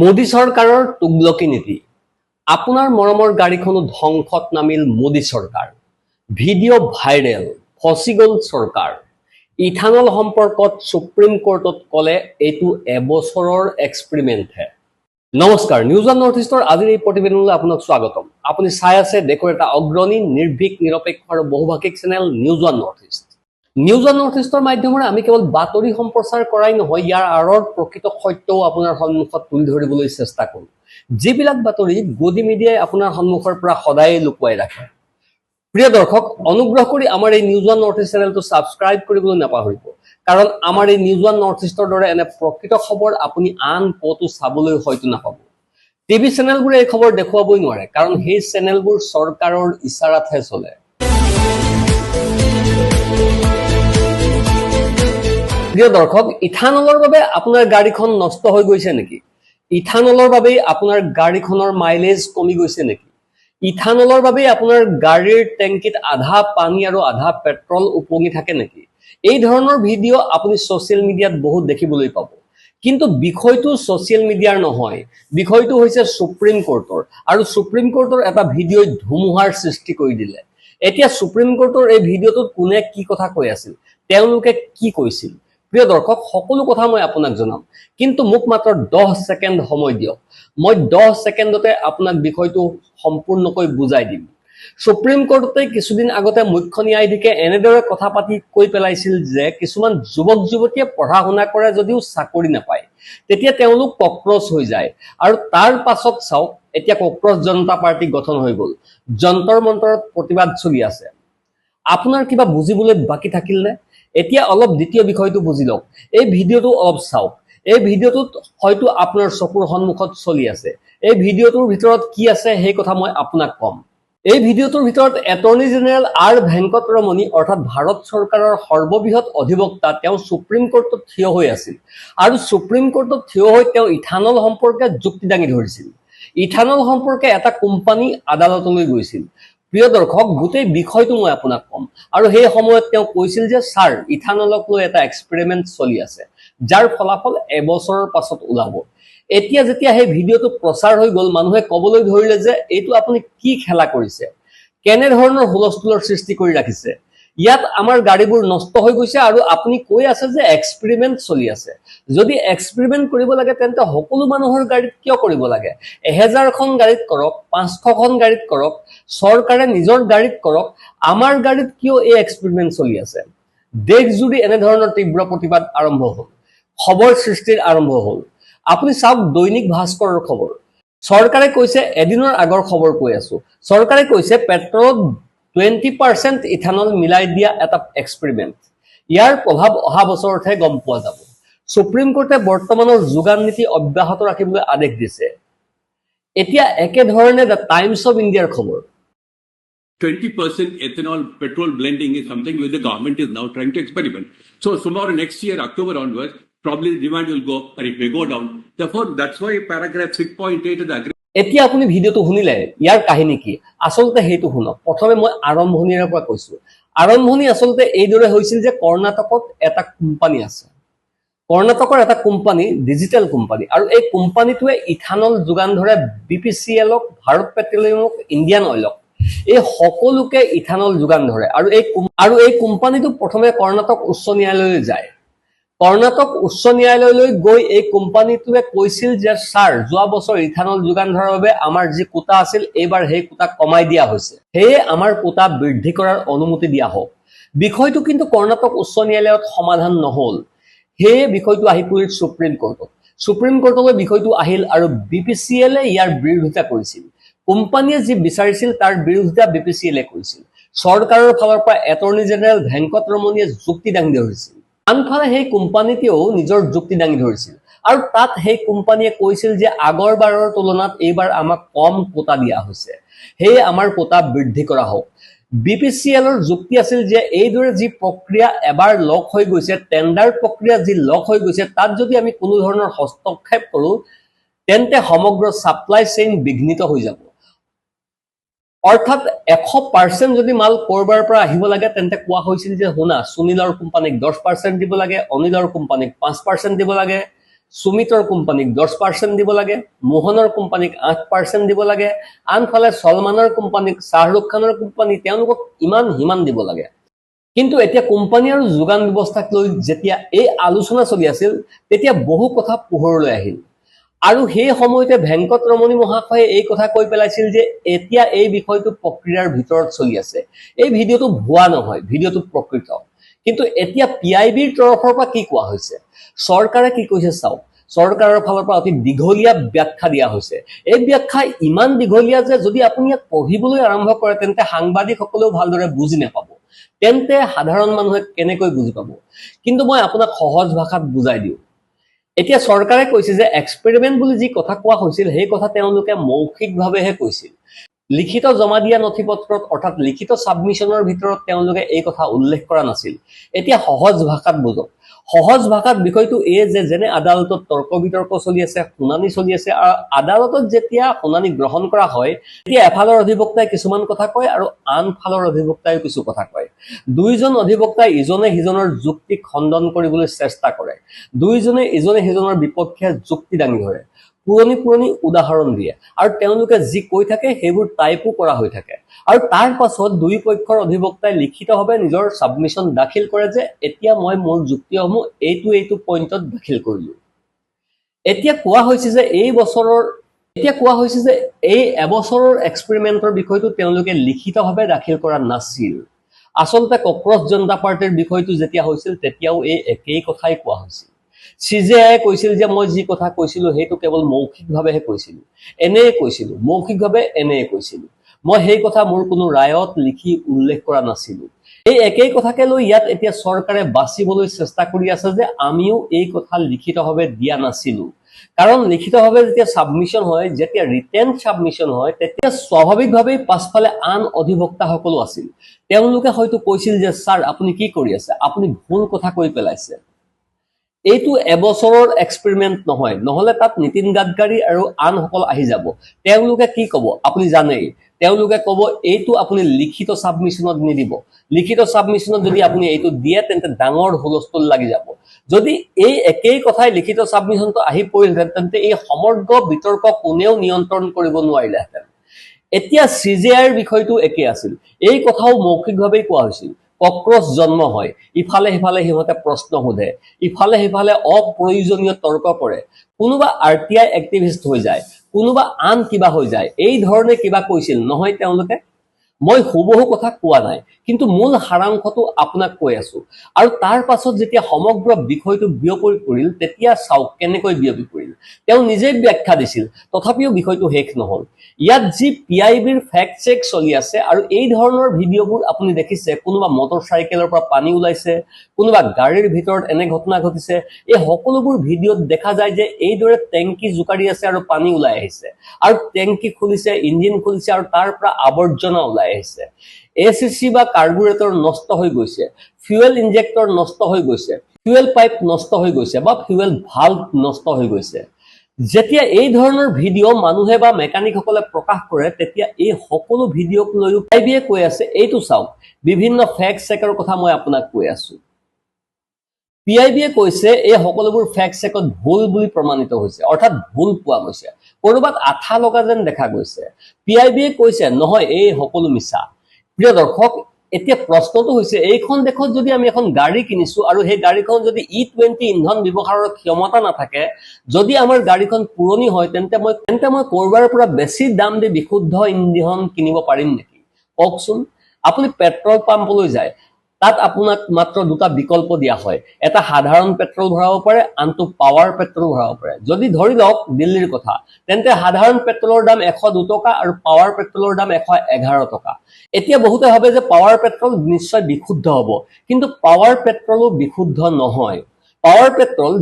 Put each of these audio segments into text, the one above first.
মোদী চৰকাৰৰ তুগলকি নীতি। আপোনাৰ মৰমৰ গাড়ীখনো ধ্বংসত নামিল মোদী চৰকাৰ। ভিডিঅ' ভাইৰেল, ফচি গ'ল চৰকাৰ। ইথানল সম্পৰ্কত সুপ্ৰিম কোৰ্টত ক'লে এইটো এবছৰৰ এক্সপেৰিমেণ্টহে। নমস্কাৰ, নিউজ ওৱান নৰ্থ ইষ্টৰ আজিৰ এই প্ৰতিবেদনলৈ আপোনাক স্বাগতম। আপুনি চাই আছে দেশৰ এটা অগ্ৰণী, নিৰ্ভীক, নিৰপেক্ষ আৰু বহুভাষিক channel news one north east. News one north ইষ্টৰ মাধ্যমেৰে আমি কেৱল বাতৰি সম্প্ৰচাৰ কৰাই নহয়, ইয়াৰ আঁৰৰ প্ৰকৃত সত্যও আপোনাৰ সন্মুখত তুলি ধৰিবলৈ চেষ্টা কৰোঁ। যিবিলাক বাতৰি গদি মিডিয়াই আপোনাৰ সন্মুখৰ পৰা সদায় লুকুৱাই ৰাখে। প্ৰিয় দৰ্শক, অনুগ্ৰহ কৰি আমাৰ এই নিউজ ওৱান নৰ্থ ইষ্ট চেনেলটো ছাবস্ক্ৰাইব কৰিবলৈ নাপাহৰিব, কাৰণ আমাৰ এই নিউজ ওৱান নৰ্থ ইষ্টৰ দৰে এনে প্ৰকৃত খবৰ আপুনি আন ক'তো চাবলৈ হয়তো নাপাব। টিভি চেনেলবোৰে এই খবৰ দেখুৱাবই নোৱাৰে, কাৰণ সেই চেনেলবোৰ চৰকাৰৰ ইচাৰাতহে চলে। প্ৰিয় দৰ্শক, ইথানলৰ বাবে আপোনাৰ গাড়ীখন নষ্ট হৈ গৈছে নেকি? ইথানলৰ বাবেই আপোনাৰ গাড়ীখনৰ মাইলেজ কমি গৈছে নেকি? ইথানলৰ বাবেই আপোনাৰ গাড়ীৰ টেংকিত আধা পানী আৰু আধা পেট্ৰল উপঙি থাকে নেকি? এই ধৰণৰ ভিডিঅ' আপুনি ছ'চিয়েল মিডিয়াত বহুত দেখিবলৈ পাব। কিন্তু বিষয়টো ছ'চিয়েল মিডিয়াৰ নহয়, বিষয়টো হৈছে সুপ্ৰিম কোৰ্টৰ, আৰু সুপ্ৰিম কোৰ্টৰ এটা ভিডিঅ'ই ধুমুহাৰ সৃষ্টি কৰি দিলে। এতিয়া সুপ্ৰিম কোৰ্টৰ এই ভিডিঅ'টোত কোনে কি কথা কৈ আছিল, তেওঁলোকে কি কৈছিল? প্ৰিয় দৰ্শক, সকলো কথা মই আপোনাক জনাম, কিন্তু মোক মাত্ৰ 10 ছেকেণ্ড সময় দিয়ক। মই 10 ছেকেণ্ডতে আপোনাক বিষয়টো সম্পূৰ্ণকৈ বুজাই দিম। সুপ্ৰিম কোৰ্টতে কিছুদিন আগতে মুখ্য ন্যায়াধীশে এনেদৰে কথা পাতি কৈ পেলাইছিল যে কিছুমান যুৱক যুৱতীয়ে পঢ়া শুনা কৰে যদিও চাকৰি নাপায়, তেতিয়া তেওঁলোক কক্ৰচ হৈ যায়। আৰু তাৰ পাছত চাওক, এতিয়া কক্ৰচ জনতা পাৰ্টি গঠন হৈ গ'ল, যন্তৰ মন্তৰত প্ৰতিবাদ চলি আছে। আপোনাৰ কিবা বুজিবলৈ বাকী থাকিল নে? এতিয়া অলপ দ্বিতীয় বিষয়টো বুজি লওক। এই ভিডিঅ'টো অলপ চাওক। এই ভিডিঅ'টোত হয়তো আপোনাৰ চকুৰ সন্মুখত চলি আছে। এই ভিডিঅ'টোৰ ভিতৰত কি আছে সেই কথা মই আপোনাক ক'ম। এই ভিডিঅ'টোৰ ভিতৰত এটৰ্নী জেনেৰেল আৰ ভেংকটৰমণি, অৰ্থাৎ ভাৰত চৰকাৰৰ সৰ্ববৃহৎ অধিবক্তা, তেওঁ সুপ্ৰিম কোৰ্টত থিয় হৈ আছিল, আৰু সুপ্ৰিম কোৰ্টত থিয় হৈ তেওঁ ইথানল সম্পৰ্কে যুক্তি দাঙি ধৰিছিল। ইথানল সম্পৰ্কে এটা কোম্পানী আদালতলৈ গৈছিল। প্ৰিয় দৰ্শক, গোটেই বিষয়টো মই আপোনাক ক'ম। আৰু সেই সময়ত তেওঁ কৈছিল যে ছাৰ, ইথানলক লৈ এটা এক্সপেৰিমেণ্ট চলি আছে, যাৰ ফলাফল এবছৰৰ পাছত ওলাব। এতিয়া যেতিয়া সেই ভিডিঅ'টো প্ৰচাৰ হৈ গ'ল, মানুহে ক'বলৈ ধৰিলে যে এইটো আপুনি কি খেলা কৰিছে, কেনেধৰণৰ হুলস্থুলৰ সৃষ্টি কৰি ৰাখিছে। ইয়াত আমাৰ গাড়ীবোৰ নষ্ট হৈ গৈছে আৰু আপুনি কৈ আছে যে এক্সপেৰিমেণ্ট চলি আছে। যদি এক্সপেৰিমেণ্ট কৰিব লাগে তেন্তে সকলো মানুহৰ গাড়ীত কিয় কৰিব লাগে? 1000খন গাড়ীত কৰক, 500খন গাড়ীত কৰক, চৰকাৰে নিজৰ গাড়ীত কৰক। আমাৰ গাড়ীত কিয় এই এক্সপেৰিমেণ্ট চলি আছে? দেশজুৰি এনেধৰণৰ তীব্ৰ প্ৰতিবাদ আৰম্ভ হ'ল, খবৰ সৃষ্টিৰ আৰম্ভ হ'ল। আপুনি চাওক দৈনিক ভাস্কৰৰ খবৰ। চৰকাৰে কৈছে, এদিনৰ আগৰ খবৰ কৈ আছো, চৰকাৰে কৈছে পেট্ৰলত 20% ইথানল মিলাই দিয়া এটা এক্সপেৰিমেণ্ট। ইয়াৰ প্ৰভাৱ অহা বছৰতহে গম পোৱা যাব। সুপ্ৰিম কোৰ্টে বৰ্তমানৰ যোগান নীতি অব্যাহত ৰাখিবলৈ আদেশ দিছে। এতিয়া একেধৰণে দ্য টাইমছ অফ ইণ্ডিয়াৰ খবৰ। 20% ethanol petrol blending is something which the government is now trying to experiment. So tomorrow, next year, October onwards, probably the demand will go up or it may go down. Therefore, that's why paragraph 6.8 of the agreement. এতিয়া আপুনি ভিডিঅ'টো শুনিলে, ইয়াৰ কাহিনী কি? আচলতে সেইটো শুনক। প্ৰথমে মই আৰম্ভণিৰে পৰা কৈছো। আৰম্ভণি আচলতে এইদৰে হৈছিল যে কৰ্ণাটকত এটা কোম্পানী আছে। কৰ্ণাটকৰ এটা কোম্পানী, ডিজিটেল কোম্পানী, আৰু এই কোম্পানীটোৱে ইথানল যোগান ধৰে BPCLক, ভাৰত পেট্ৰলিয়ামক, ইণ্ডিয়ান অইলক। এই সকলোকে ইথানল যোগান ধৰে। আৰু এই কোম্পানীটো প্ৰথমে কৰ্ণাটক উচ্চ ন্যায়ালয়লৈ যায়। কৰ্ণাটক উচ্চ ন্যায়ালয়লৈ গৈ এই কোম্পানীটোৱে কৈছিল যে ছাৰ, যোৱা বছৰ ইথানল যোগান ধৰাৰ বাবে আমাৰ যি কোটা আছিল, এইবাৰ সেই কোটা কমাই দিয়া হৈছে, সেয়ে আমাৰ কোটা বৃদ্ধি কৰাৰ অনুমতি দিয়া হওক। বিষয়টো কিন্তু কৰ্ণাটক উচ্চ ন্যায়ালয়ত সমাধান নহ'ল। সেয়ে বিষয়টো আহি পৰিল সুপ্ৰিম কোৰ্টত। সুপ্ৰিম কোৰ্টলৈ বিষয়টো আহিল আৰু BPCLে ইয়াৰ বিৰোধিতা কৰিছিল। কোম্পানীয়ে যি বিচাৰিছিল তাৰ বিৰোধিতা BPCLে কৰিছিল। চৰকাৰৰ ফালৰ পৰা এটৰ্নী জেনেৰেল ভেংকটৰমণিয়ে যুক্তি দাঙি ধৰিছিল। আনফালে সেই কোম্পানীটোৱেও নিজৰ যুক্তি দাঙি ধৰিছিল, আৰু তাত সেই কোম্পানীয়ে কৈছিল যে আগৰবাৰৰ তুলনাত এইবাৰ আমাক কম কোটা দিয়া হৈছে, সেয়ে আমাৰ কোটা বৃদ্ধি কৰা হওক। BPCLৰ যুক্তি আছিল যে এইদৰে যি প্ৰক্ৰিয়া এবাৰ লক হৈ গৈছে, টেণ্ডাৰ প্ৰক্ৰিয়া যি লক হৈ গৈছে, তাত যদি আমি কোনো ধৰণৰ হস্তক্ষেপ কৰোঁ তেন্তে সমগ্ৰ ছাপ্লাই চেইন বিঘ্নিত হৈ যাব। অৰ্থাৎ 100% যদি মাল কৰবাৰ পৰা আহিব লাগে তেন্তে কোৱা হৈছিল যে শুনা, সুনীলৰ কোম্পানীক 10% দিব লাগে, অনিলৰ কোম্পানীক 5% দিব লাগে, সুমিতৰ কোম্পানীক 10% দিব লাগে, মোহনৰ কোম্পানীক 8% দিব লাগে, আনফালে সলমানৰ কোম্পানীক, শ্বাহৰুখ খানৰ কোম্পানী তেওঁলোকক ইমান দিব লাগে। কিন্তু এতিয়া কোম্পানী আৰু যোগান ব্যৱস্থাক লৈ যেতিয়া এই আলোচনা চলি আছিল তেতিয়া বহু কথা পোহৰলৈ আহিল। আৰু সেই সময়তে ভেংকট ৰমনী মহাশয়ে এই কথা কৈ পেলাইছিল যে এতিয়া এই বিষয়টো প্ৰক্ৰিয়াৰ ভিতৰত চলি আছে, এই ভিডিঅ'টো ভুৱা নহয়, ভিডিঅ'টো প্ৰকৃত। কিন্তু এতিয়া PIBৰ তৰফৰ পৰা কি কোৱা হৈছে, চৰকাৰে কি কৈছে চাওক। চৰকাৰৰ ফালৰ পৰা অতি দীঘলীয়া ব্যাখ্যা দিয়া হৈছে। এই ব্যাখ্যা ইমান দীঘলীয়া যে যদি আপুনি ইয়াক পঢ়িবলৈ আৰম্ভ কৰে তেন্তে সাংবাদিকসকলেও ভালদৰে বুজি নাপাব, তেন্তে সাধাৰণ মানুহে কেনেকৈ বুজি পাব। কিন্তু মই আপোনাক সহজ ভাষাত বুজাই দিওঁ। এতিয়া চৰকাৰে কৈছে যে এক্সপেৰিমেণ্ট বুলি যি কথা কোৱা হৈছিল সেই কথা তেওঁলোকে মৌখিকভাৱেহে কৈছিল, লিখিত জমা দিয়া নথিপত্ৰত অৰ্থাৎ লিখিত ছাবমিছনৰ ভিতৰত তেওঁলোকে এই কথা উল্লেখ কৰা নাছিল। এতিয়া সহজ ভাষাত বুজক। সহজ ভাষাত বিষয়টো এই যে যেনে আদালতত তৰ্ক বিতৰ্ক চলি আছে, শুনানি চলি আছে, আৰু আদালতত যেতিয়া শুনানি গ্ৰহণ কৰা হয় তেতিয়া এফালৰ অধিবক্তাই কিছুমান কথা কয় আৰু আনফালৰ অধিবক্তাই কিছু কথা কয়। দুইজন অধিবক্তাই ইজনে সিজনৰ যুক্তি খণ্ডন কৰিবলৈ চেষ্টা কৰে, দুইজনে ইজনে সিজনৰ বিপক্ষে যুক্তি দাঙি ধৰে, পুৰণি উদাহৰণ দিয়ে, আৰু তেওঁলোকে যি কৈ থাকে সেইবোৰ টাইপো কৰা হৈ থাকে। আৰু তাৰ পাছত দুই পক্ষৰ অধিবক্তাই লিখিতভাৱে নিজৰ ছাবমিছন দাখিল কৰে যে এতিয়া মই মোৰ যুক্তিসমূহ এইটো পইণ্টত দাখিল কৰিলো। এতিয়া কোৱা হৈছে যে এই এবছৰৰ এক্সপেৰিমেণ্টৰ বিষয়টো তেওঁলোকে লিখিতভাৱে দাখিল কৰা নাছিল। আচলতে কক্ৰছ জনতা পাৰ্টিৰ বিষয়টো যেতিয়া হৈছিল তেতিয়াও এই একেই কথাই কোৱা হৈছিল। CJI কৈছিল যে মই যি কথা কৈছিলো সেইটো কেৱল মৌখিকভাৱেহে কৈছিলো, মৌখিকভাৱে এনেয়ে কৈছিলো। মই সেই কথা মোৰ কোনো ৰায়ত লিখি উল্লেখ কৰা নাছিলো। এই একেই কথাকে লৈ ইয়াত এতিয়া চৰকাৰে বাচিবলৈ চেষ্টা কৰি আছে যে আমিও এই কথা লিখিতভাৱে দিয়া নাছিলো। কাৰণ লিখিতভাৱে যেতিয়া ছাবমিছন হয়, যেতিয়া ৰিটেন ছাবমিছন হয়, তেতিয়া স্বাভাৱিকভাৱেই পাছফালে আন অধিবক্তাসকলো আছিল। তেওঁলোকে হয়তো কৈছিল যে ছাৰ আপুনি কি কৰি আছে, আপুনি ভুল কথা কৈ পেলাইছে। এইটো এবছৰৰ এক্সপেৰিমেণ্ট নহয়, নহলে তাত নীতিন গাডকাৰী আৰু আনসকল আহি যাব। তেওঁলোকে কি কব আপুনি জানেই, তেওঁলোকে কব এইটো আপুনি লিখিত ছাবমিছনত নিদিব, লিখিত ছাবমিছনত যদি আপুনি এইটো দিয়ে তেন্তে ডাঙৰ হুলস্থুল লাগি যাব। যদি এই একেই কথাই লিখিত ছাবমিছনটো আহি পৰিলহেঁতেন তেন্তে এই সমগ্ৰ বিতৰ্ক কোনেও নিয়ন্ত্ৰণ কৰিব নোৱাৰিলেহেঁতেন। এতিয়া CJIৰ বিষয়টো একে আছিল, এই কথাও মৌখিকভাৱেই কোৱা হৈছিল। কক্ৰছ জন্ম হয়, ইফালে সিফালে সিহঁতে প্ৰশ্ন সোধে, ইফালে সিফালে অপ্ৰয়োজনীয় তৰ্ক কৰে, কোনোবা RTI এক্টিভিষ্ট হৈ যায়, কোনোবা আন কিবা হৈ যায়, এই ধৰণে কিবা কৈছিল নহয় তেওঁলোকে। মই হুবহু কথা কোৱা নাই, কিন্তু মূল সাৰাংশটো আপোনাক কৈ আছো। আৰু তাৰ পাছত যেতিয়া সমগ্ৰ বিষয়টো বিয়পি পৰিল তেতিয়া চাওক কেনেকৈ বিয়পি পৰিল। তেওঁ নিজেই ব্যাখ্যা দিছিল, তথাপিও বিষয়টো শেষ নহল। ইয়াত যি PIBৰ ফেক্ট চেক চলি আছে আৰু এই ধৰণৰ ভিডিঅ'বোৰ আপুনি দেখিছে, কোনোবা মটৰচাইকেলৰ পৰা পানী ওলাইছে, কোনোবা গাড়ীৰ ভিতৰত এনে ঘটনা ঘটিছে, এই সকলোবোৰ ভিডিঅ'ত দেখা যায় যে এইদৰে টেংকি জোকাৰি আছে আৰু পানী ওলাই আহিছে, আৰু টেংকি খুলিছে, ইঞ্জিন খুলিছে, আৰু তাৰ পৰা আৱৰ্জনা ওলাই আহিছে। ACC বা কাৰ্বুৰেটৰ নষ্ট হৈ গৈছে, ফিউৱেল ইনজেক্টৰ নষ্ট হৈ গৈছে, ফিউৱেল পাইপ নষ্ট হৈ গৈছে, বা ফিউৱেল ভাল্ভ নষ্ট হৈ গৈছে। যেতিয়া এই ধৰণৰ ভিডিঅ' মানুহে বা মেকানিকসকলে প্ৰকাশ কৰে তেতিয়া এই সকলো ভিডিঅ'ক লৈও PIBয়ে কৈ আছে এইটো চাওক, বিভিন্ন ফেক্ট চেকৰ কথা মই আপোনাক কৈ আছো। PIBয়ে কৈছে এই সকলোবোৰ ফেক্ট চেকত ভুল বুলি প্ৰমাণিত হৈছে, অৰ্থাৎ ভুল পোৱা গৈছে, কৰবাত আঠা লগা যেন দেখা গৈছে। PIBয়ে কৈছে নহয় এই সকলো মিছা। প্ৰিয় দৰ্শক, এতিয়া প্ৰশ্নটো হৈছে এইখন দেশত যদি আমি এখন গাড়ী কিনিছো আৰু সেই গাড়ীখন যদি E20 ইন্ধন ব্যৱহাৰৰ ক্ষমতা নাথাকে, যদি আমাৰ গাড়ীখন পুৰণি হয় তেন্তে মই কৰবাৰ পৰা বেছি দাম দি বিশুদ্ধ ইন্ধন কিনিব পাৰিম নেকি? কওকচোন। আপুনি পেট্ৰল পাম্পলৈ যায়, তাত আপোনাক মাত্ৰ দুটা বিকল্প দিয়া হয়, এটা সাধাৰণ পেট্ৰল ভৰাব পাৰে, আনটো পাৱাৰ পেট্ৰল ভৰাব পাৰে। যদি ধৰি লওক দিল্লীৰ কথা, তেন্তে সাধাৰণ পেট্ৰলৰ দাম 102 টকা আৰু পাৱাৰ পেট্ৰলৰ দাম 111 টকা। এতিয়া বহুতে ভাবে যে পাৱাৰ পেট্ৰল নিশ্চয় বিশুদ্ধ হ'ব, কিন্তু পাৱাৰ পেট্ৰলো বিশুদ্ধ নহয়। পাৱাৰ পেট্ৰল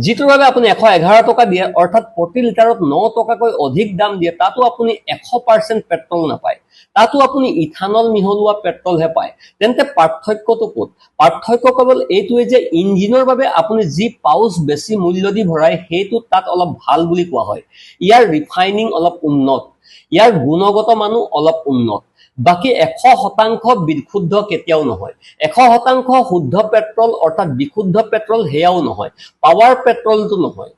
যিটোৰ বাবে আপুনি 111 টকা দিয়ে, অৰ্থাৎ প্ৰতি লিটাৰত 9 টকাকৈ অধিক দাম দিয়ে, তাতো আপুনি 100% পেট্ৰল নাপায়, তাতো আপুনি ইথানল মিহলোৱা পেট্ৰলহে পায়। তেন্তে পাৰ্থক্যটো ক'ত? পাৰ্থক্য কেৱল এইটোৱে যে ইঞ্জিনৰ বাবে আপুনি যি পাউচ বেছি মূল্য দি ভৰাই সেইটো তাত অলপ ভাল বুলি কোৱা হয়, ইয়াৰ ৰিফাইনিং অলপ উন্নত। ইয়াৰ গুণগত মানো অলপ উন্নত। বাকী 100% বিশুদ্ধ কেতিয়াও নহয়। 100% শুদ্ধ পেট্ৰল অৰ্থাৎ বিশুদ্ধ পেট্ৰল হেয়াও নহয়, পাৱাৰ পেট্ৰলটো নহয়।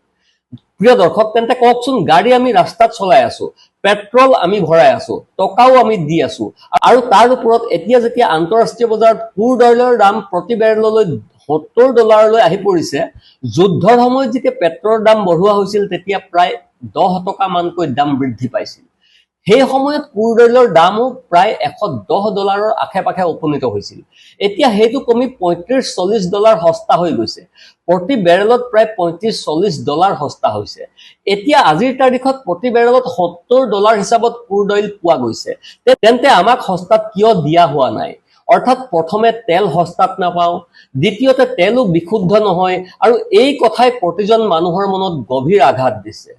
প্ৰিয় দৰ্শক, তেন্তে কওকচোন, গাড়ী আমি ৰাস্তাত চলাই আছো, পেট্ৰল আমি ভৰাই আছো, টকাও আমি দি আছো, আৰু তাৰ ওপৰত এতিয়া যেতিয়া আন্তঃৰাষ্ট্ৰীয় বজাৰত ক্ৰুড অইলৰ দাম প্ৰতি বেৰেললৈ $70 আহি পৰিছে, যুদ্ধৰ সময়ত যেতিয়া পেট্ৰলৰ দাম বঢ়োৱা হৈছিল তেতিয়া প্ৰায় 10 টকা মানকৈ দাম বৃদ্ধি পাইছিল। সেই সময়ত ক্ৰুড অইলৰ দামো প্ৰায় $110 আশে-পাশে উপনীত হৈছিল। এতিয়া সেইটো কমি $35-40 সস্তা হৈ গৈছে। প্ৰতি বেৰেলত প্ৰায় $35-40 সস্তা হৈছে। এতিয়া আজিৰ তাৰিখত প্ৰতি বেৰেলত $70 হিচাপত ক্ৰুড অইল পোৱা গৈছে। তেন্তে আমাক সস্তাত কিয় দিয়া হোৱা নাই? অৰ্থাৎ প্ৰথমে তেল সস্তাত নাপাওঁ, দ্বিতীয়তে তেলো বিশুদ্ধ নহয়, আৰু এই কথাই প্ৰতিজন মানুহৰ মনত গভীৰ আঘাত দিছে।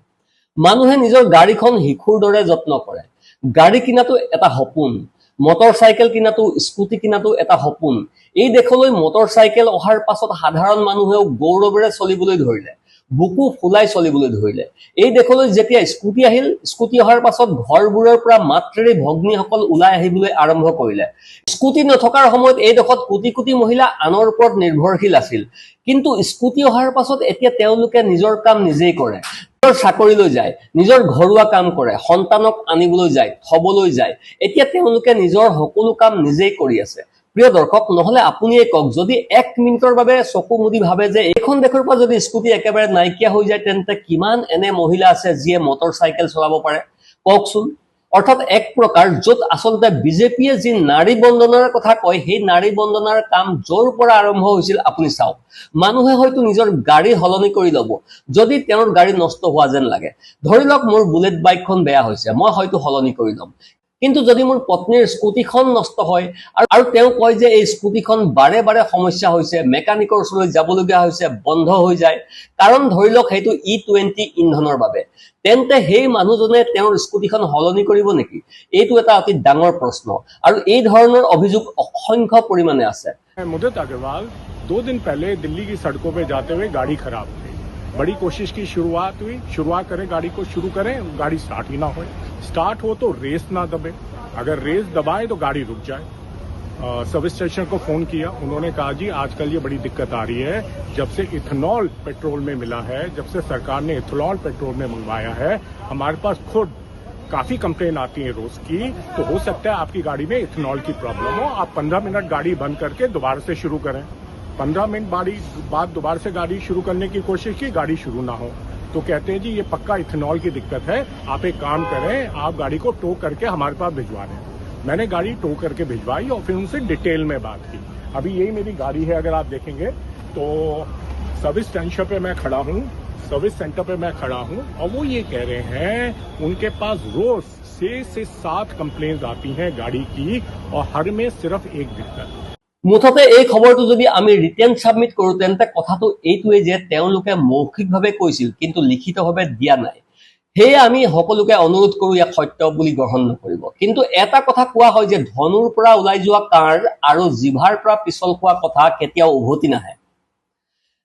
মানুহে নিজৰ গাড়ীখন শিশুৰ দৰে যত্ন কৰে। গাড়ী কিনাটো এটা সপোন, মটৰ চাইকেল কিনাটো, স্কুটি কিনাটো এটা সপোন। এই দেশলৈ মটৰ চাইকেল অহাৰ পাছত সাধাৰণ মানুহেও গৌৰৱেৰে চলিবলৈ ধৰিলে, বুকু ফুলাই চলিবলৈ ধৰিলে। এই দেশলৈ যেতিয়া স্কুটি আহিল, স্কুটি অহাৰ পাছত ঘৰবোৰৰ পৰা মাতৃ ভগ্নীসকল ওলাই আহিবলৈ আৰম্ভ কৰিলে। স্কুটি নথকাৰ সময়ত এই দেশত কোটি কোটি মহিলা আনৰ ওপৰত নিৰ্ভৰশীল আছিল, কিন্তু স্কুটি অহাৰ পাছত এতিয়া তেওঁলোকে নিজৰ কাম নিজেই কৰে। নিজৰ চাকৰিলৈ যায়, নিজৰ ঘৰুৱা কাম কৰে, সন্তানক আনিবলৈ যায়, থবলৈ যায়। এতিয়া তেওঁলোকে নিজৰ সকলো কাম নিজেই কৰি আছে। প্ৰিয় দৰ্শক, নহলে আপুনিয়ে কওক, যদি 1 মিনিটৰ বাবে চকু মুদি ভাবে যে এইখন দেশৰ পৰা যদি স্কুটি একেবাৰে নাইকিয়া হৈ যায়, তেন্তে কিমান এনে মহিলা আছে যিয়ে মটৰ চাইকেল চলাব পাৰে কওকচোন। অৰ্থাৎ এক প্ৰকাৰ য'ত আচলতে বিজেপিয়ে যি নাৰী বন্দনাৰ কথা কয়, সেই নাৰী বন্দনাৰ কাম য'ৰ পৰা আৰম্ভ হৈছিল আপুনি চাওক। মানুহে হয়তো নিজৰ গাড়ী সলনি কৰি ল'ব যদি তেওঁৰ গাড়ী নষ্ট হোৱা যেন লাগে। ধৰি লওক মোৰ বুলেট বাইকখন বেয়া হৈছে, মই হয়তো সলনি কৰি ল'ম। কিন্তু যদি মোৰ পত্নীৰ স্কুটিখন নষ্ট হয় আৰু তেওঁ কয় যে এই স্কুটিখন বাৰে বাৰে সমস্যা হৈছে, মেকানিকৰ ওচৰলৈ যাবলগীয়া হৈছে, বন্ধ হৈ যায়, কাৰণ ধৰি লওক সেইটো E20 ইন্ধনৰ বাবে, তেন্তে সেই মানুহজনে তেওঁৰ স্কুটিখন সলনি কৰিব নেকি? এইটো এটা অতি ডাঙৰ প্ৰশ্ন, আৰু এই ধৰণৰ অভিযোগ অসংখ্য পৰিমাণে আছে। मुदित अग्रवाल 2 दिन पहले दिल्ली की सड़कों पे जाते हुए गाड़ी खराब हो गई। बड़ी कोशिश की, शुरुआत हुई, शुरुआत करें गाड़ी को, शुरू करें, गाड़ी स्टार्ट ही ना हो। स्टार्ट हो तो रेस ना दबे, अगर रेस दबाए तो गाड़ी रुक जाए। सर्विस स्टेशन को फोन किया, उन्होंने कहा जी आजकल ये बड़ी दिक्कत आ रही है, जब से इथेनॉल पेट्रोल में मिला है, जब से सरकार ने इथेनॉल पेट्रोल में मंगवाया है, हमारे पास खुद काफी कंप्लेन आती है रोज की, तो हो सकता है आपकी गाड़ी में इथेनॉल की प्रॉब्लम हो। आप 15 मिनट गाड़ी बंद करके दोबारा से शुरू करें। 15 मिनट बाद दोबारा से गाड़ी शुरू करने की कोशिश की, गाड़ी शुरू ना हो, तो कहते हैं जी ये पक्का इथेनॉल की दिक्कत है, आप एक काम करें, आप गाड़ी को टो करके हमारे पास भिजवा दें। मैंने गाड़ी टो करके भिजवाई और फिर उनसे डिटेल में बात की। अभी यही मेरी गाड़ी है, अगर आप देखेंगे तो सर्विस स्टेशन पे मैं खड़ा हूँ, सर्विस सेंटर पे मैं खड़ा हूं, और वो ये कह रहे हैं उनके पास रोज 6 से 7 कंप्लेंट्स आती हैं गाड़ी की, और हर में सिर्फ एक दिक्कत। মুঠতে এই খবৰটো যদি আমি ৰিটেন সাবমিট কৰো, তেন্তে কথাটো এইটোৱে যে তেওঁলোকে মৌখিকভাৱে কৈছিল কিন্তু লিখিতভাৱে দিয়া নাই। সেয়ে আমি সকলোকে অনুৰোধ কৰো ইয়াক সত্য বুলি গ্ৰহণ নকৰিব। কিন্তু এটা কথা কোৱা হয় যে ধনুৰ পৰা ওলাই যোৱা কাঁড় আৰু জিভাৰ পৰা পিছল খোৱা কথা কেতিয়াও উভতি নাহে।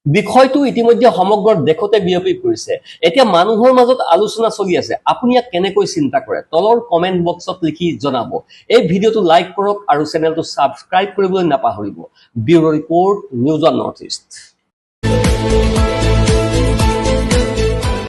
বিষয়টো ইতিমধ্যে সমগ্ৰ দেশতে বিয়পি পৰিছে। এতিয়া মানুহৰ মাজত আলোচনা চলি আছে। আপুনি ইয়াক কেনেকৈ চিন্তা কৰে? তলৰ কমেন্ট বক্সত লিখি জনাব। এই ভিডিঅ'টো লাইক কৰক আৰু চেনেলটো সাবস্ক্ৰাইব কৰিবলৈ নাপাহৰিব। Bureau' report, news on north east.